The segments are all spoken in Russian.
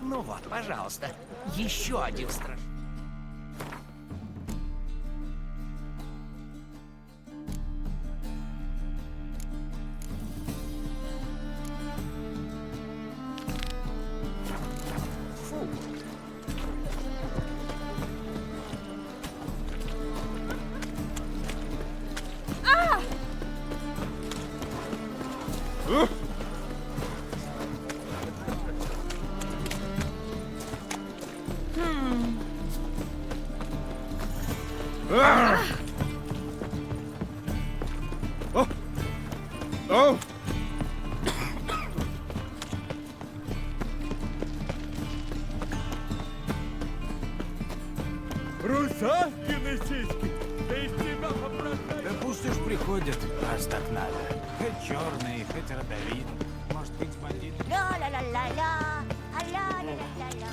Ну вот, пожалуйста, еще один страж. Фу. Русалкины сиськи! Да из тебя попросили! Да пусть уж приходят, раз так надо. Хоть черный, хоть родовид. Может быть, бандит. Ла-ла-ла-ла-ла, а-ла-ла-ла-ла-ла.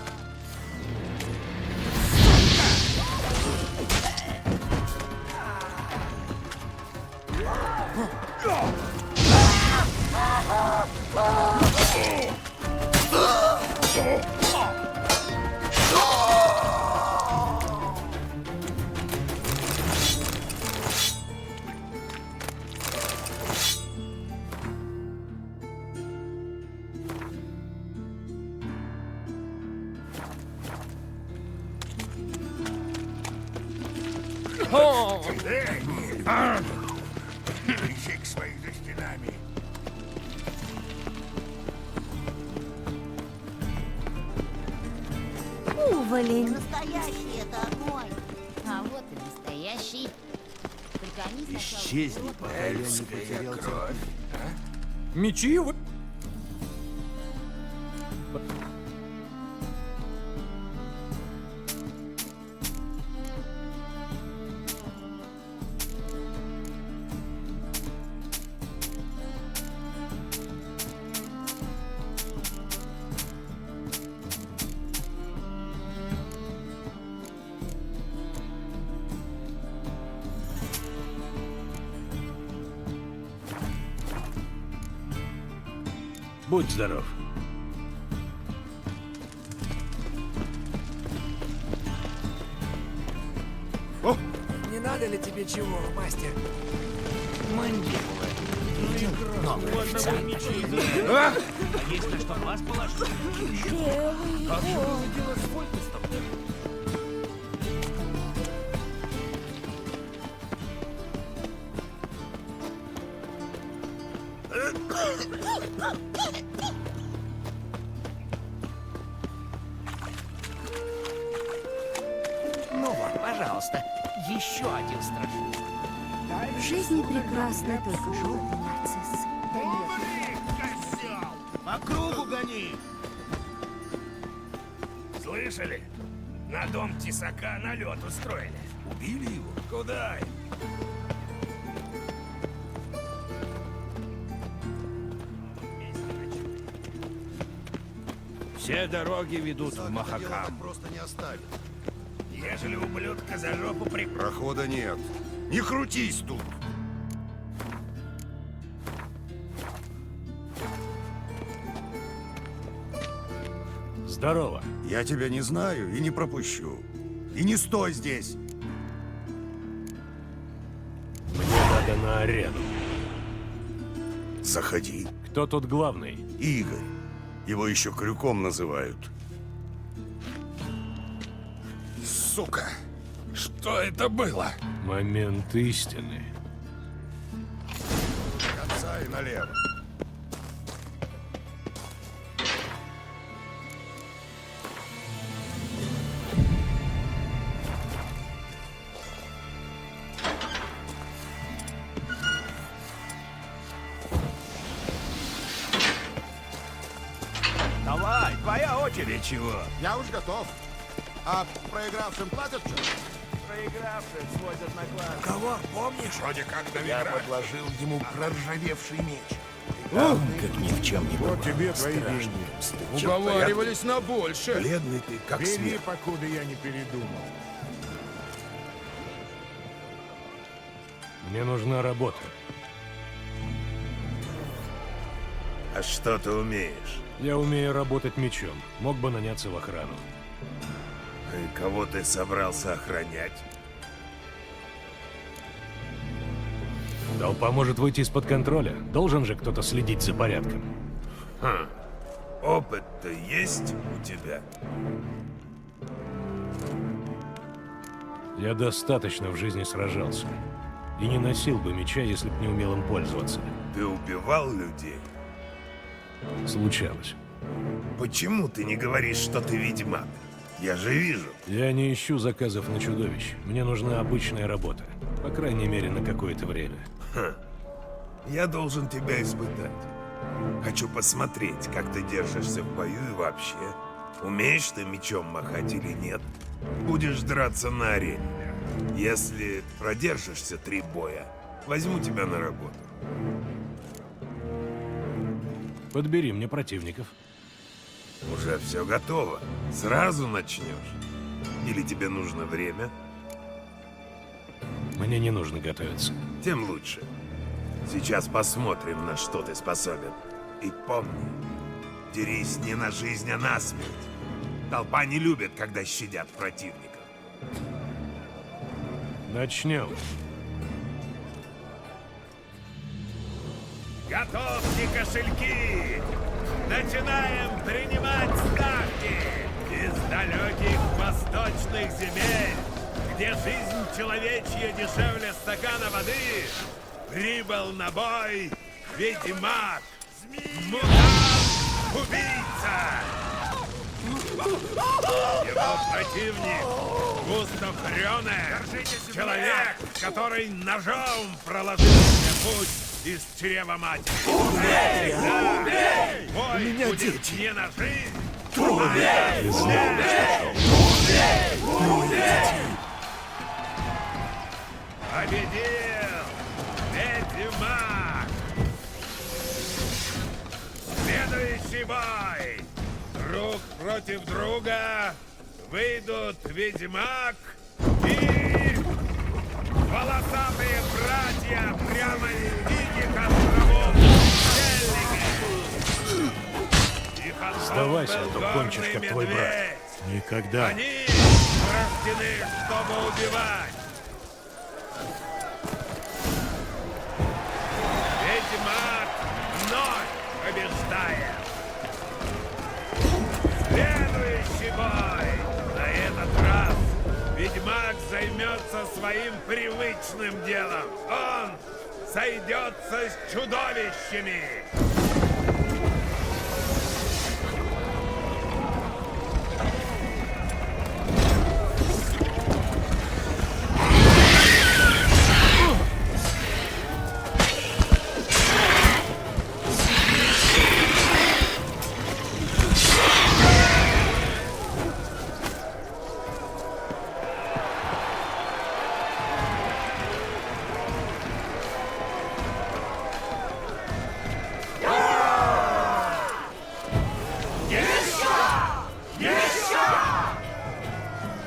Ищи к своих за стенами. Уволень. Настоящий это огонь. А вот и настоящий. Только они сначала... Исчезни, пока я не потерял Кровь. Мечи вы... Будь здоров. Не надо ли тебе чего, мастер? Мандибула. Видел новый официант? А есть на что глаз положить? Как же выглядел асфальт с тобой? Ну вот, пожалуйста, еще один страж. В жизни прекрасны только желтые нарциссы. Да нет. По кругу гони! Слышали? На дом Тесака налет устроили. Убили его? Куда? Все дороги ведут в Махакам. Просто не оставят. Ежели ублюдка за жопу при... Прохода нет. Не крутись тут. Здорово. Я тебя не знаю и не пропущу. И не стой здесь. Мне надо на арену. Заходи. Кто тут главный? Игорь. Его еще Крюком называют. Сука! Что это было? Момент истины. До конца и налево. Давай, твоя очередь. Чего? Я уж готов. А проигравшим платят что? Проигравших сводят на класс. Кого? Помнишь? Вроде как Я наверное. подложил ему проржавевший меч. Как ни в чем не бывало. Вот тебе твои деньги. Уговаривались на больше. Бледный ты, как Бери, смерть. покуда я не передумал. Мне нужна работа. А что ты умеешь? Я умею работать мечом. Мог бы наняться в охрану. И кого ты собрался охранять? Толпа может выйти из-под контроля. Должен же кто-то следить за порядком. Опыт-то есть у тебя? Я достаточно в жизни сражался. И не носил бы меча, если б не умел им пользоваться. Ты убивал людей? Случалось. Почему ты не говоришь, что ты ведьмак? Я же вижу. Я не ищу заказов на чудовищ. Мне нужна обычная работа. По крайней мере, на какое-то время. Я должен тебя испытать. Хочу посмотреть, как ты держишься в бою и вообще. Умеешь ты мечом махать или нет? Будешь драться на арене. Если продержишься 3 боя, возьму тебя на работу. Подбери мне противников. Уже все готово. Сразу начнешь? Или тебе нужно время? Мне не нужно готовиться. Тем лучше. Сейчас посмотрим, на что ты способен. И помни, дерись не на жизнь, а на смерть. Толпа не любит, когда щадят противников. Начнем. Готовьте кошельки! Начинаем принимать ставки! Из далеких восточных земель, где жизнь человечья дешевле стакана воды, прибыл на бой ведьмак, мутант, убийца! Его противник Густав Рёне, человек, который ножом проложил мне путь из чрева матери. Всегда бой будет не на жизнь, а на смерть. Победил ведьмак! Следующий бой! Друг против друга выйдут ведьмак и волосатые братья прямо из диких островов Хеллиге. Их отцом Сдавайся, был а то горный кончишь, как твой брат. медведь. Никогда. Они рождены, чтобы убивать. Ведьмак вновь побеждает. Следующий бой. На этот раз ведьмак займется своим привычным делом. Он сойдется с чудовищами.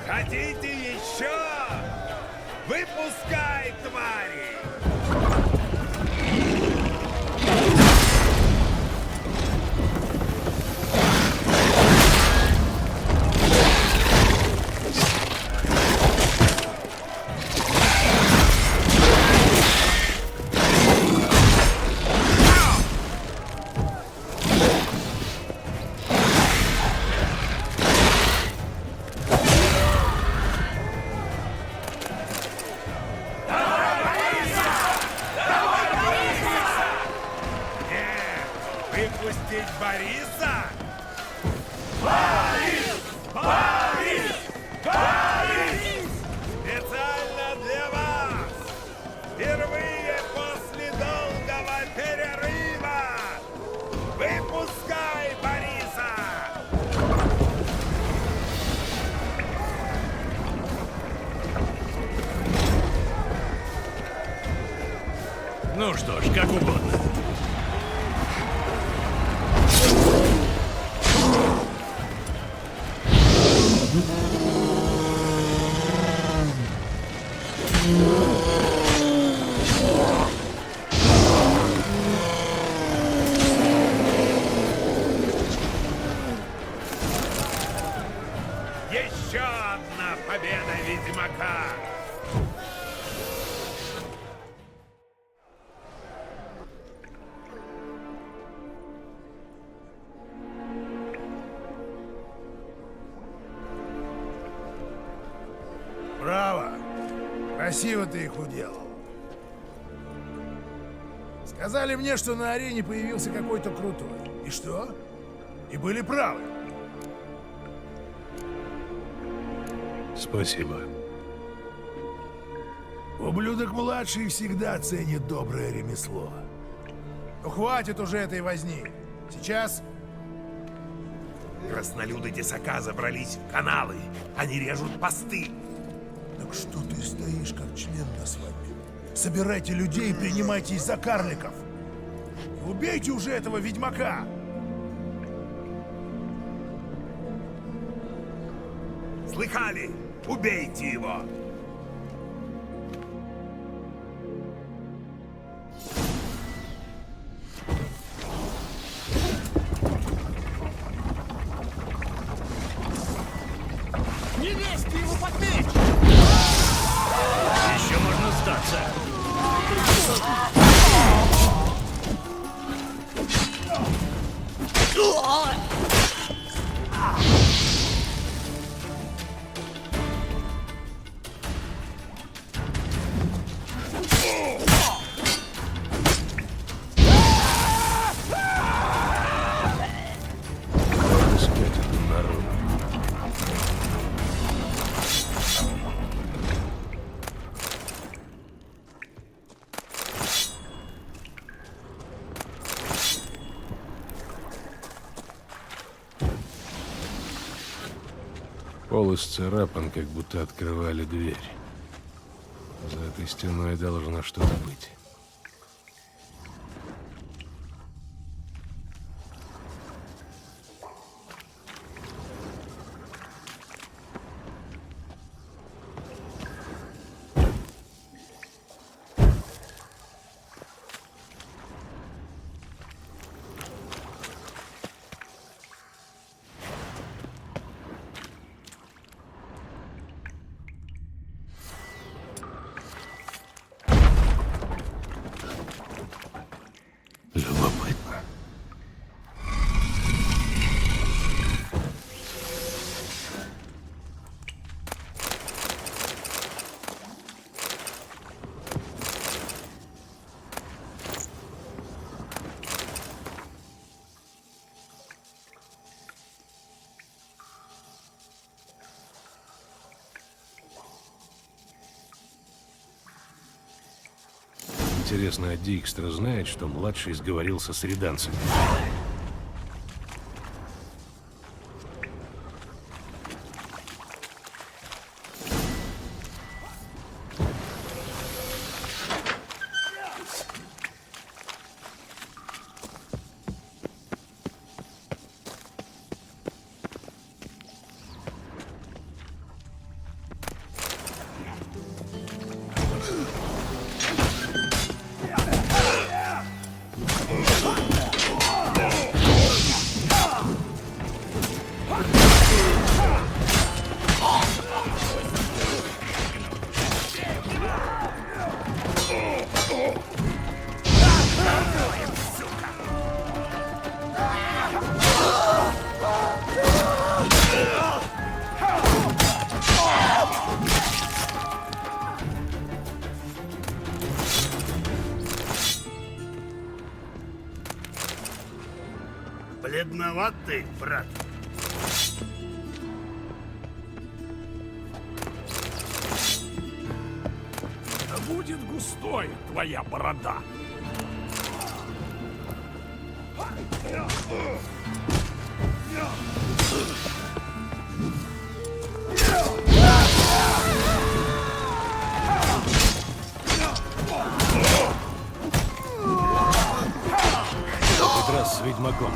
Хотите еще? Выпускай, твари! Выпустить Бориса? Борис! Борис! Борис! Специально для вас! Впервые после долгого перерыва! Выпускай Бориса! Ну что ж, как угодно. Красиво ты их уделал. Сказали мне, что на арене появился какой-то крутой. И что? И были правы. Спасибо. Ублюдок-младший всегда ценит доброе ремесло. Ну хватит уже этой возни. Сейчас... Краснолюды Тесака забрались в каналы. Они режут посты. Так что ты стоишь, как член на свадьбе? Собирайте людей и принимайтесь за карликов. Убейте уже этого ведьмака! Слыхали? Убейте его! Не лезьте ему под меч! Еще можно сдаться. Надо искать эту народу. Пол исцарапан, как будто открывали дверь. За этой стеной должно что-то быть. Любопытно. Интересно, а Дикстра знает, что младший сговорился с реданцами? Бледноват ты, брат. Да будет густой твоя борода. Хоть раз с ведьмаком.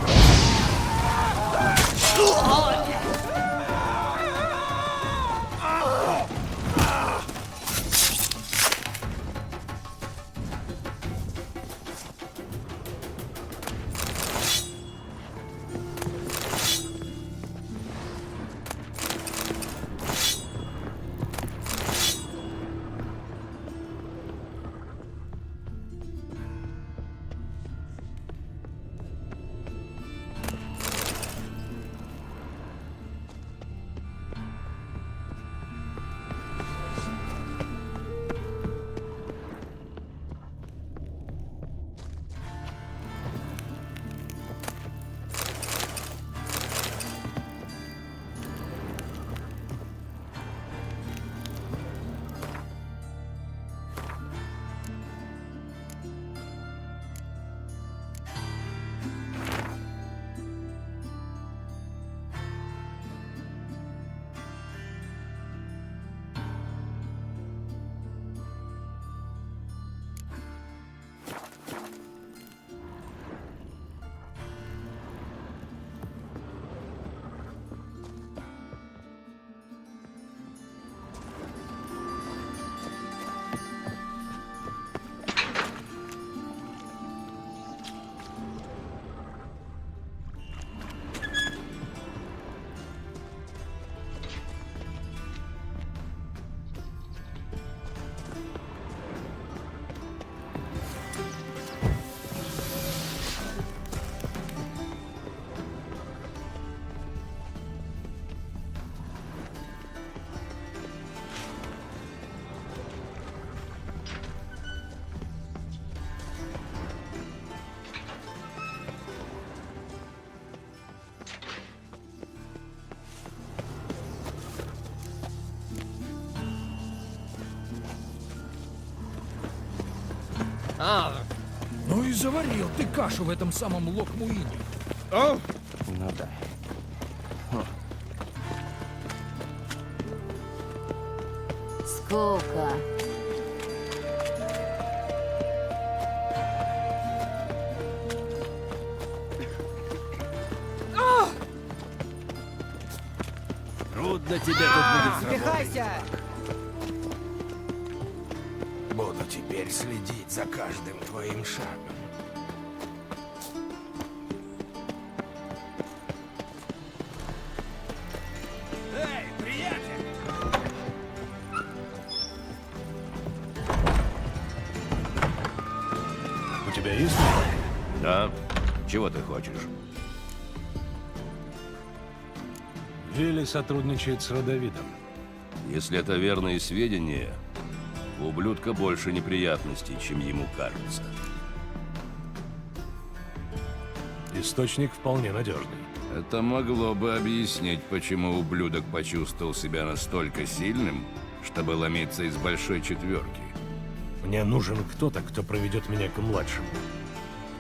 Ну и заварил ты кашу в этом самом Локмуине. Ну да. Сколько? Трудно тебе тут будет Впихайся! Буду теперь следить за каждым твоим шагом. Эй, приятель! У тебя есть? Да? Чего ты хочешь? Вилли сотрудничает с Родовидом. Если это верные сведения, у ублюдка больше неприятностей, чем ему кажется. Источник вполне надежный. Это могло бы объяснить, почему ублюдок почувствовал себя настолько сильным, чтобы ломиться из большой четверки. Мне нужен кто-то, кто проведет меня к младшему.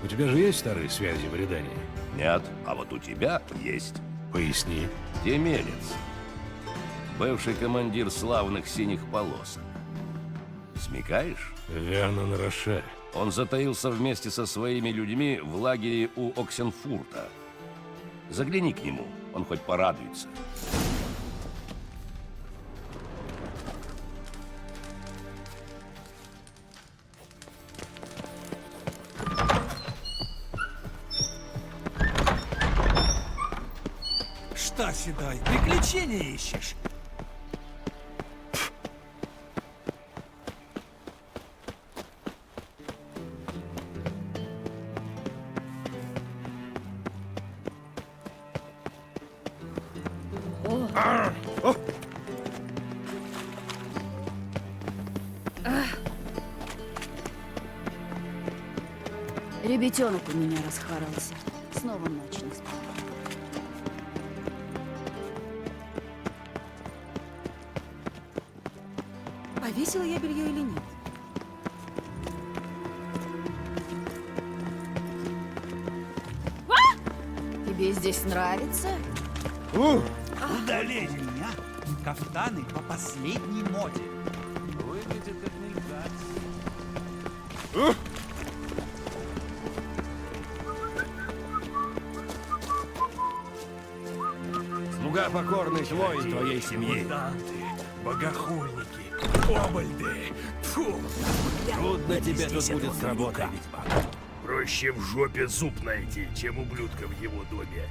У тебя же есть старые связи в Редании? Нет, а вот у тебя есть. Поясни. Темелец. Бывший командир славных синих полосок. Смекаешь? Верно, на Рошаль. Он затаился вместе со своими людьми в лагере у Оксенфурта. Загляни к нему, он хоть порадуется. Что, Седой, приключения ищешь? Ребятенок у меня расхворался. Снова ночь не спал. Повесила я белье или нет? Тебе здесь нравится? Куда лезем, а? Кафтаны по последней моде. Выглядит как мелькать. Слуга покорный твой и твоей семьи. Мутанты, богохульники, обольды. Фу! Трудно тебе тут будет с работой. Проще в жопе зуб найти, чем ублюдка в его доме.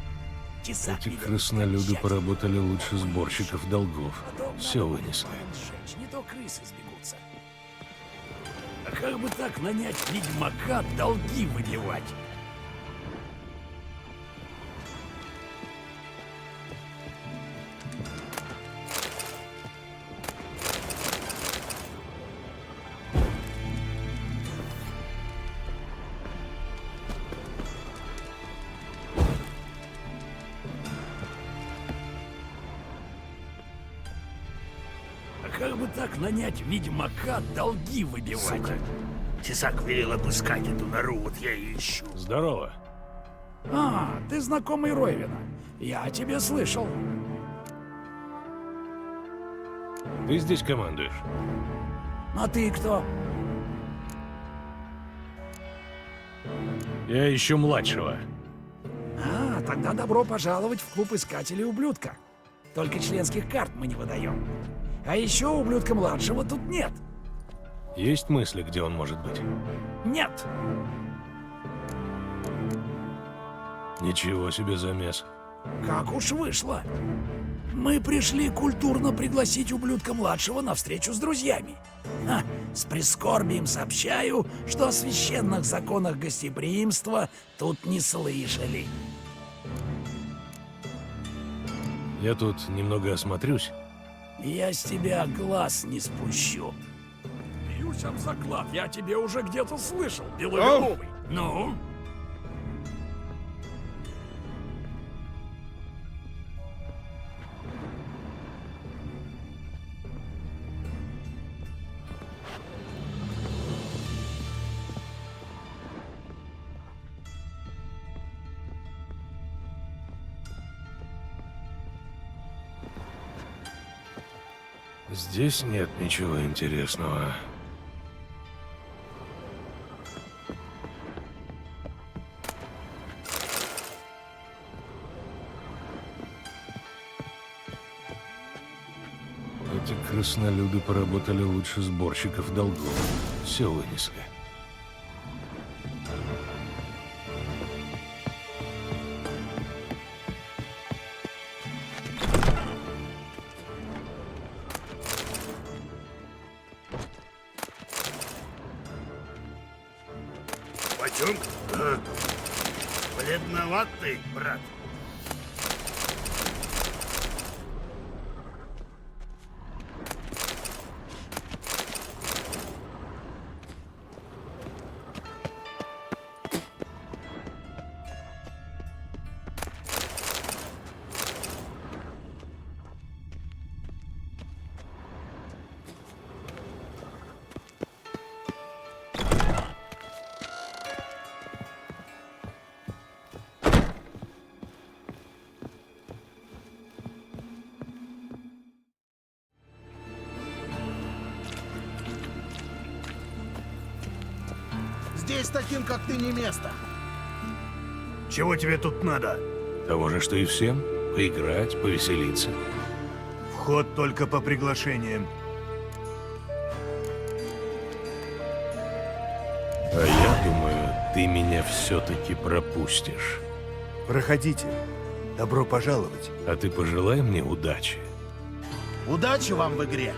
Эти краснолюды поработали лучше сборщиков долгов. Все вынесли. Не то крысы сбегутся. А как бы так нанять ведьмака долги выбивать? А как бы так нанять ведьмака долги выбивать? Тесак велел обыскать эту нору, вот я и ищу. Здорово. А, ты знакомый Ройвина. Я о тебе слышал. Ты здесь командуешь? А ты кто? Я ищу младшего. А, тогда добро пожаловать в клуб искателей ублюдка. Только членских карт мы не выдаем. А еще ублюдка младшего тут нет. Есть мысли, где он может быть? Нет. Ничего себе замес. Как уж вышло. Мы пришли культурно пригласить ублюдка младшего на встречу с друзьями. Ха, с прискорбием сообщаю, что о священных законах гостеприимства тут не слышали. Я тут немного осмотрюсь. Я с тебя глаз не спущу. Бьюсь об заклад, я тебе уже где-то слышал, белоголовый. Ну? Здесь нет ничего интересного. Эти краснолюды поработали лучше сборщиков долгов. Все вынесли. Почем? Бледноват ты, брат. Здесь таким, как ты, не место. Чего тебе тут надо? Того же, что и всем. Поиграть, повеселиться. Вход только по приглашениям. А я думаю, ты меня все-таки пропустишь. Проходите. Добро пожаловать. А ты пожелай мне удачи. Удачи вам в игре.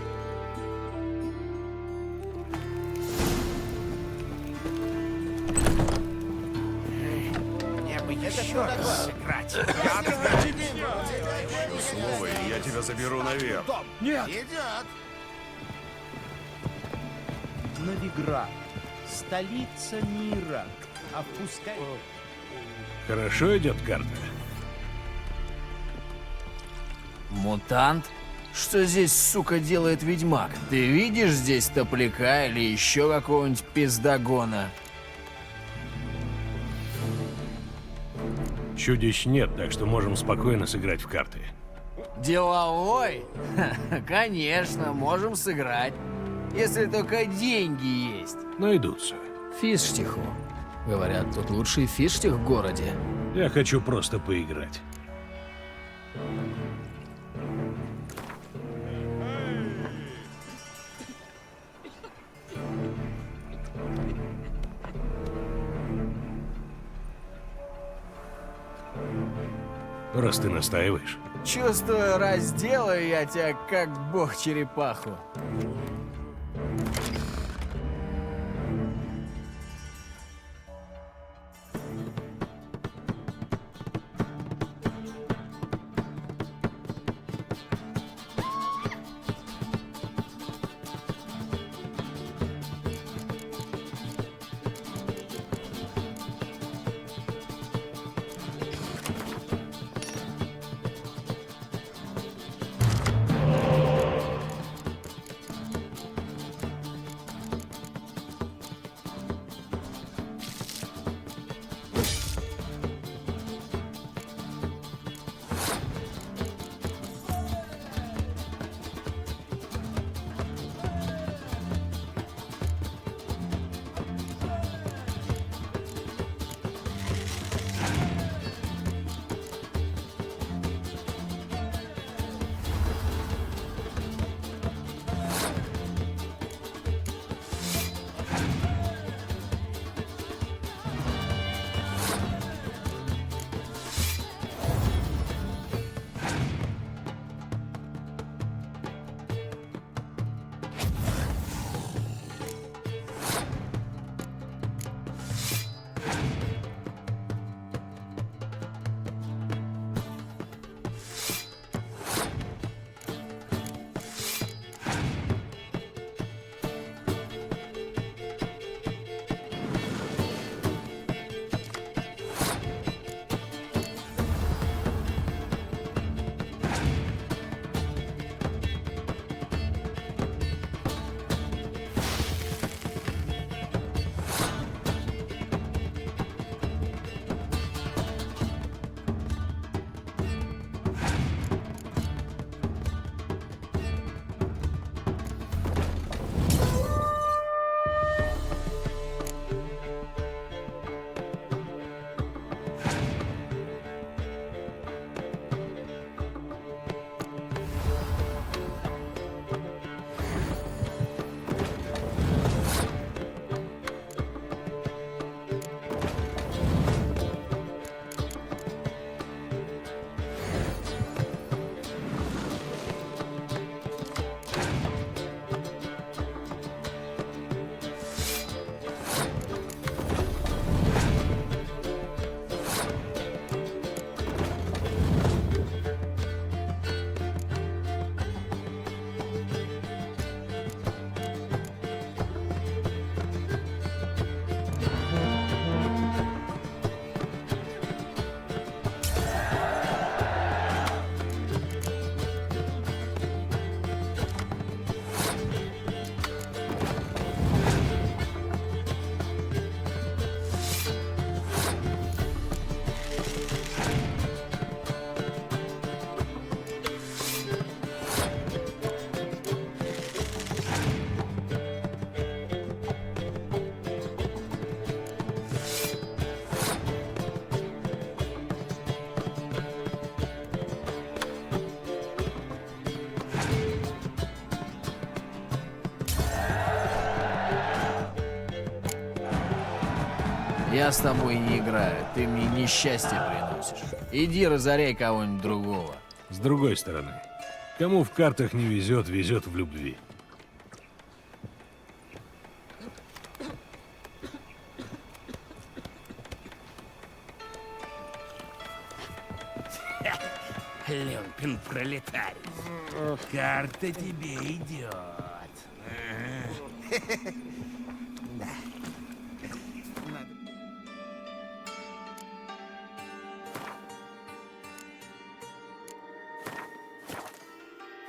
Мне бы еще раз сыграть. Слово, и я тебя заберу наверх. Новиград. Столица мира. А пускай... Хорошо идет карта? Мутант? Что здесь, сука, делает ведьмак? Ты видишь здесь топляка или еще какого-нибудь пиздогона? Чудищ нет, так что можем спокойно сыграть в карты. Деловой? Ха, конечно, можем сыграть. Если только деньги есть. Найдутся. Фиштиху. Говорят, тут лучший фиштих в городе. Я хочу просто поиграть. Раз ты настаиваешь. Чувствую, разделаю я тебя, как бог черепаху. Я с тобой не играю, ты мне несчастье приносишь. Иди разоряй кого-нибудь другого. С другой стороны, кому в картах не везет, везет в любви. Люмпин пролетарий. Карта тебе идет.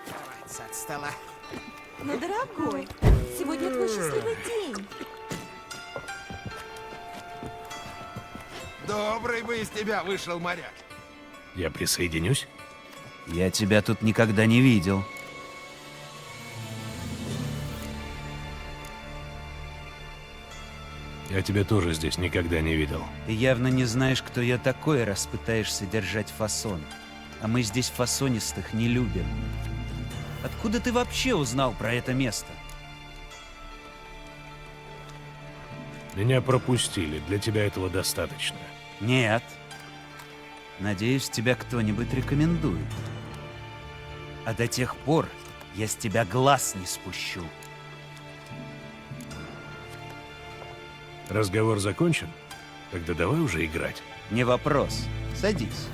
Давайте от стола. Но, дорогой, сегодня твой счастливый день. Добрый бы из тебя вышел моряк. Я присоединюсь? Я тебя тут никогда не видел. Я тебя тоже здесь никогда не видел. Ты явно не знаешь, кто я такой, раз пытаешься держать фасон. А мы здесь фасонистых не любим. Откуда ты вообще узнал про это место? Меня пропустили, для тебя этого достаточно. Нет. Надеюсь, тебя кто-нибудь рекомендует. А до тех пор я с тебя глаз не спущу. Разговор закончен? Тогда давай уже играть. Не вопрос. Садись.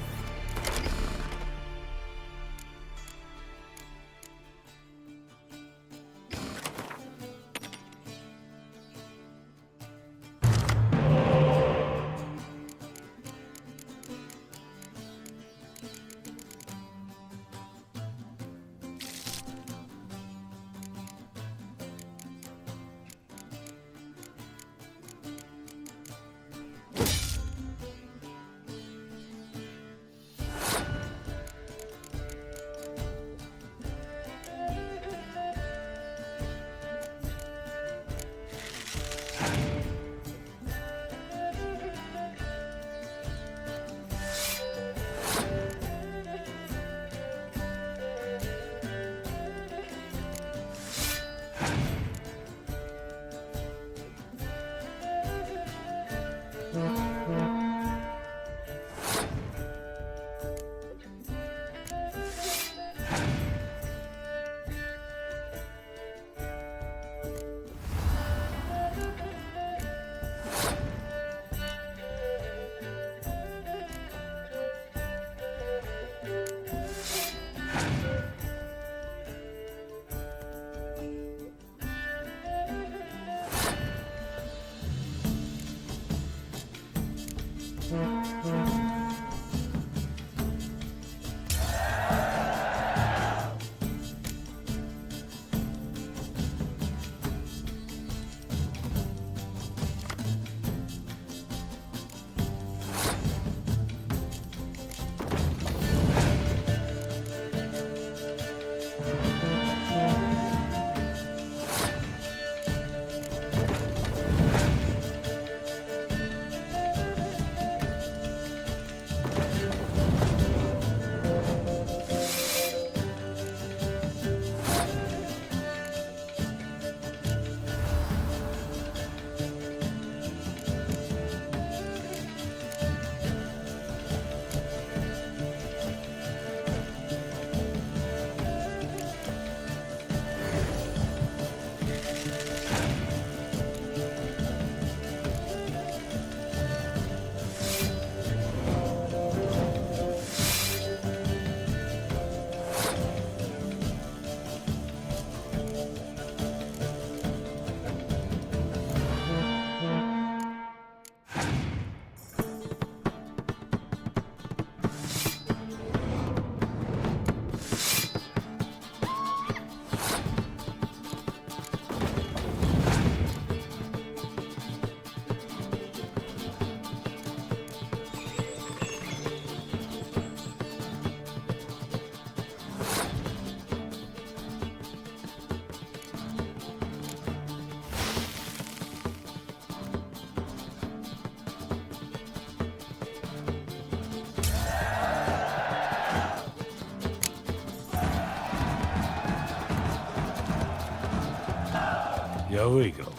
Я выиграл.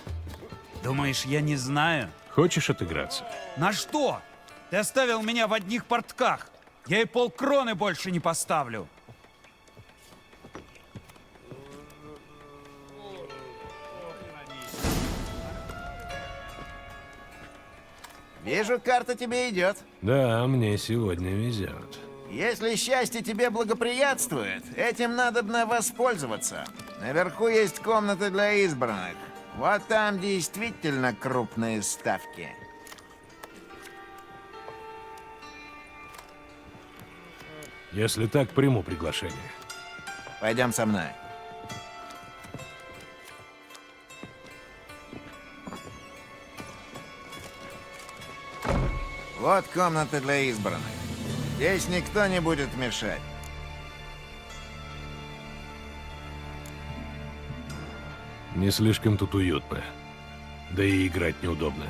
Думаешь, я не знаю? Хочешь отыграться? На что? Ты оставил меня в одних портках. Я и полкроны больше не поставлю. Вижу, карта тебе идет. Да, мне сегодня везет. Если счастье тебе благоприятствует, этим надобно воспользоваться. Наверху есть комната для избранных. Вот там действительно крупные ставки. Если так, приму приглашение. Пойдем со мной. Вот комната для избранных. Здесь никто не будет мешать. Не слишком тут уютно. Да и играть неудобно.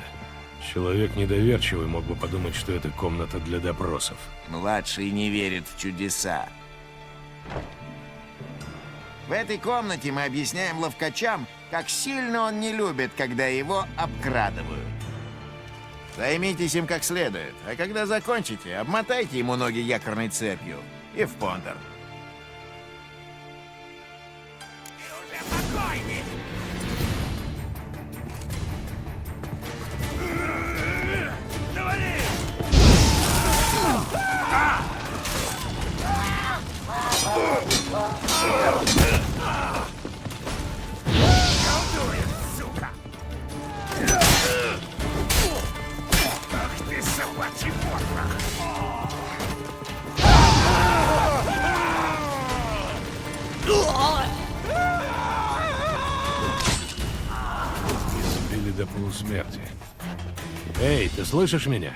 Человек недоверчивый мог бы подумать, что это комната для допросов. Младший не верит в чудеса. В этой комнате мы объясняем ловкачам, как сильно он не любит, когда его обкрадывают. Займитесь им как следует, а когда закончите, обмотайте ему ноги якорной цепью и в понтер. Избили до полусмерти. Эй, ты слышишь меня?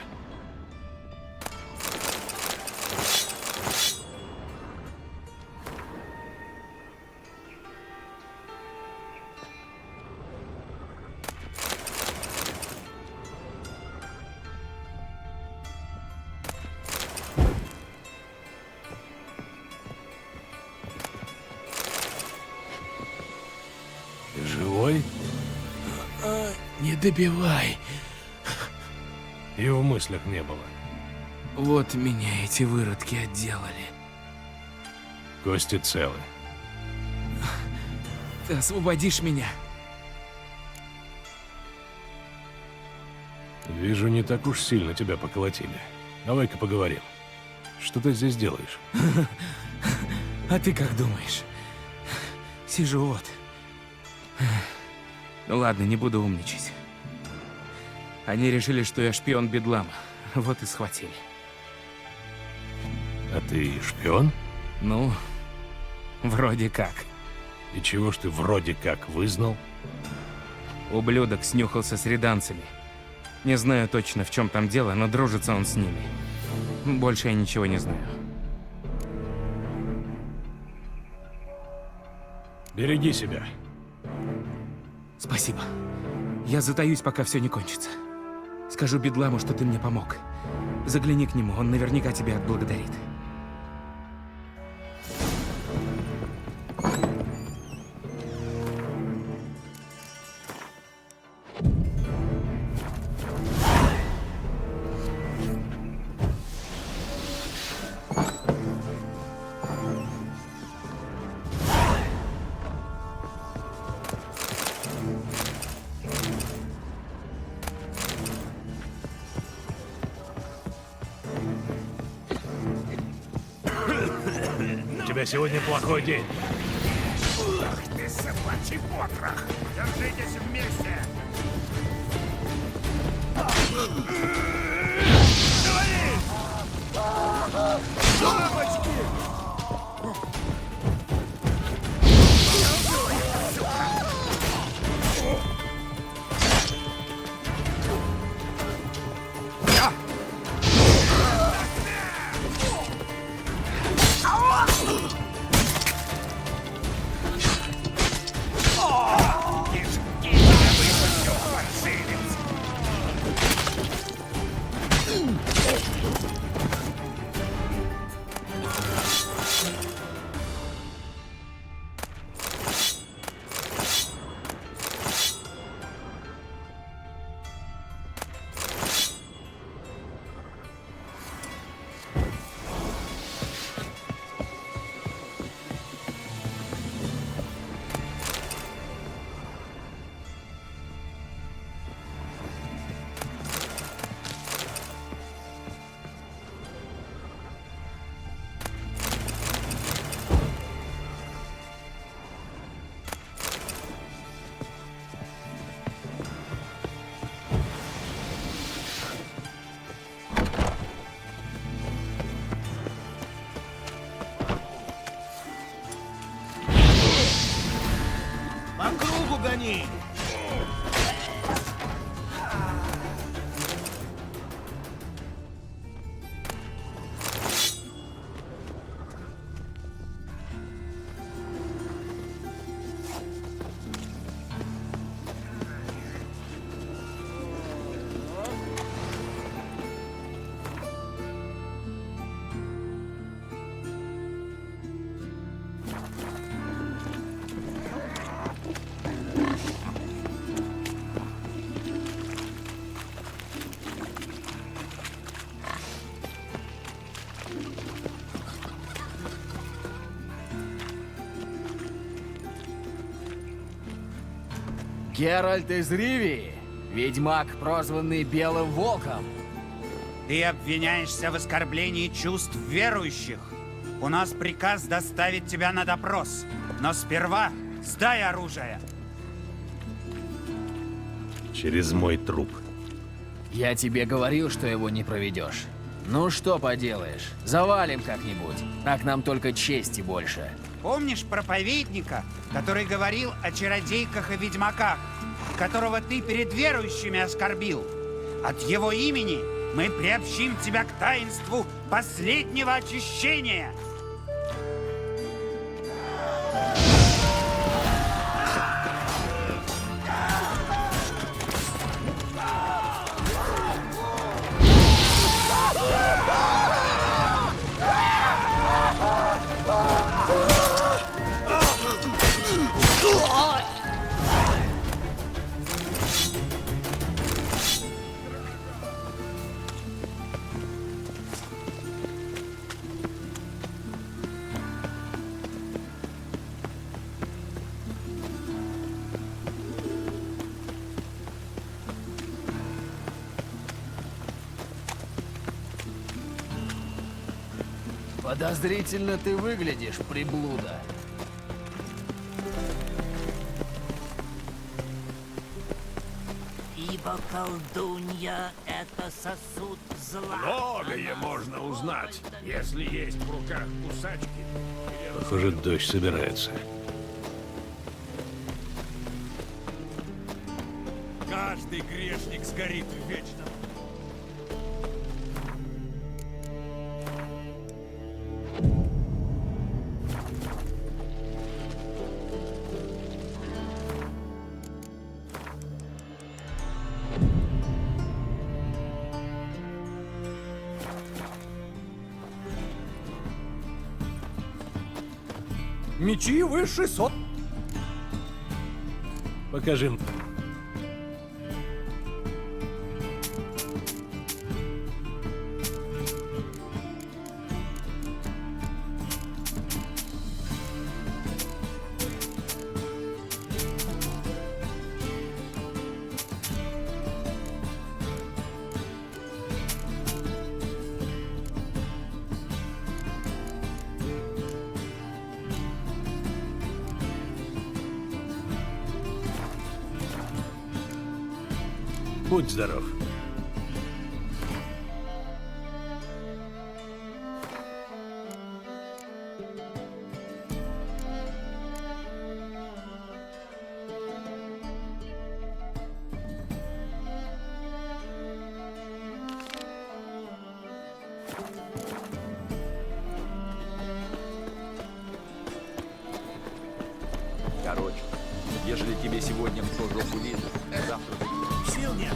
Ты живой? Не добивай. И в мыслях не было. Вот меня эти выродки отделали. Кости целы. Ты освободишь меня? Вижу, не так уж сильно тебя поколотили. Давай-ка поговорим. Что ты здесь делаешь? А ты как думаешь? Сижу вот. Ну ладно, не буду умничать. Они решили, что я шпион Бедлама. Вот и схватили. А ты шпион? Ну, вроде как. И чего ж ты вроде как вызнал? Ублюдок снюхался с реданцами. Не знаю точно, в чем там дело, но дружится он с ними. Больше я ничего не знаю. Береги себя. Спасибо. Я затаюсь, пока все не кончится. Скажу Бедламу, что ты мне помог. Загляни к нему, он наверняка тебя отблагодарит. У тебя сегодня плохой день. Ах ты, собачий потрох! Держитесь вместе! Геральт из Ривии, ведьмак, прозванный Белым Волком. Ты обвиняешься в оскорблении чувств верующих. У нас приказ доставить тебя на допрос. Но сперва сдай оружие. Через мой труп. Я тебе говорил, что его не проведешь. Ну что поделаешь, завалим как-нибудь. Так нам только чести больше. Помнишь проповедника, который говорил о чародейках и ведьмаках, которого ты перед верующими оскорбил? От его имени мы приобщим тебя к таинству последнего очищения. Подозрительно ты выглядишь, приблуда. Ибо колдунья — это сосуд зла. Многое можно узнать, если есть в руках кусачки. Похоже, дождь собирается. Каждый грешник сгорит вечно. Мечи выше сот. Покажи. Будь здоров. Короче, ежели тебе сегодня в жопу лезет, завтра Сил нет.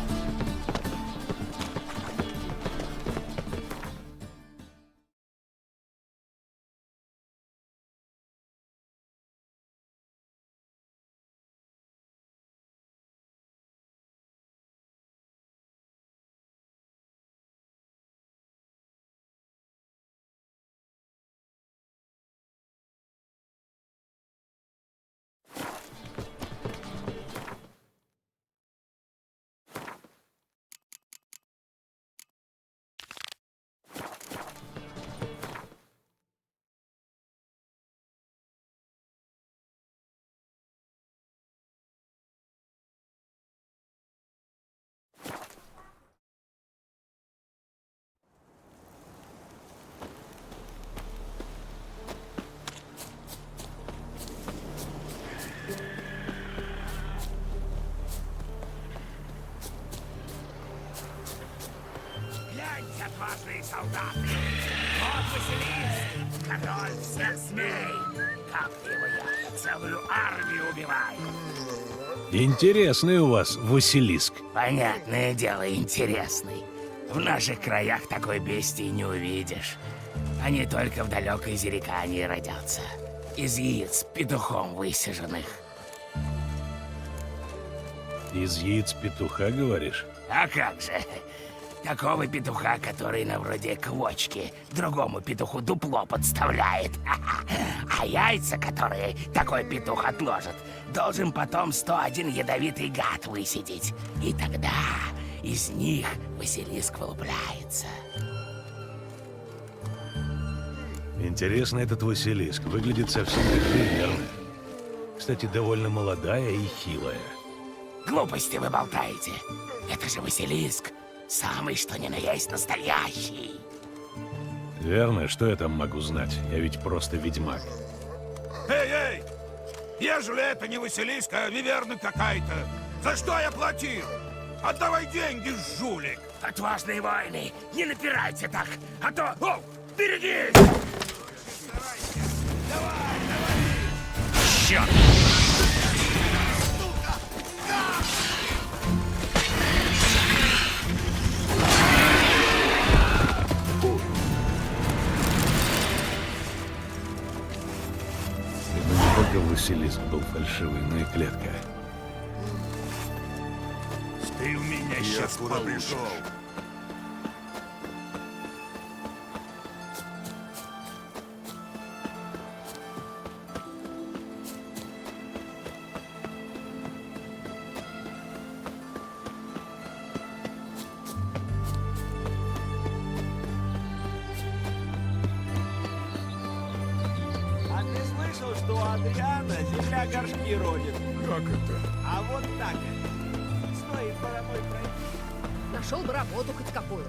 Отважные солдаты! Вот Василиск, король всех змей! Как ты его я целую армию убиваю! Интересный у вас Василиск. Понятное дело, интересный. В наших краях такой бестии не увидишь. Они только в далекой Зерикании родятся. Из яиц петухом высиженных. Из яиц петуха, говоришь? А как же? Такого петуха, который на вроде квочки другому петуху дупло подставляет. А яйца, которые такой петух отложит, должен потом 101 ядовитый гад высидеть. И тогда из них Василиск вылупляется. Интересно, этот Василиск выглядит совсем как Виверна. Кстати, довольно молодая и хилая. Глупости вы болтаете. Это же Василиск. Самый что ни на есть настоящий. Верно, что я там могу знать? Я ведь просто ведьмак. Эй! Ежели это не Василиск, а Виверна какая-то, за что я платил? Отдавай деньги, жулик! Отважные воины, не напирайте так, а то... О, берегись! Черт! Не только Василиск был фальшивый, но и клетка. Ты у меня сейчас куда пришел? А ты слышал, что у Адриана земля горшки родит? Как это? А вот так. Стоит по домой пройти. Нашел бы работу хоть какую.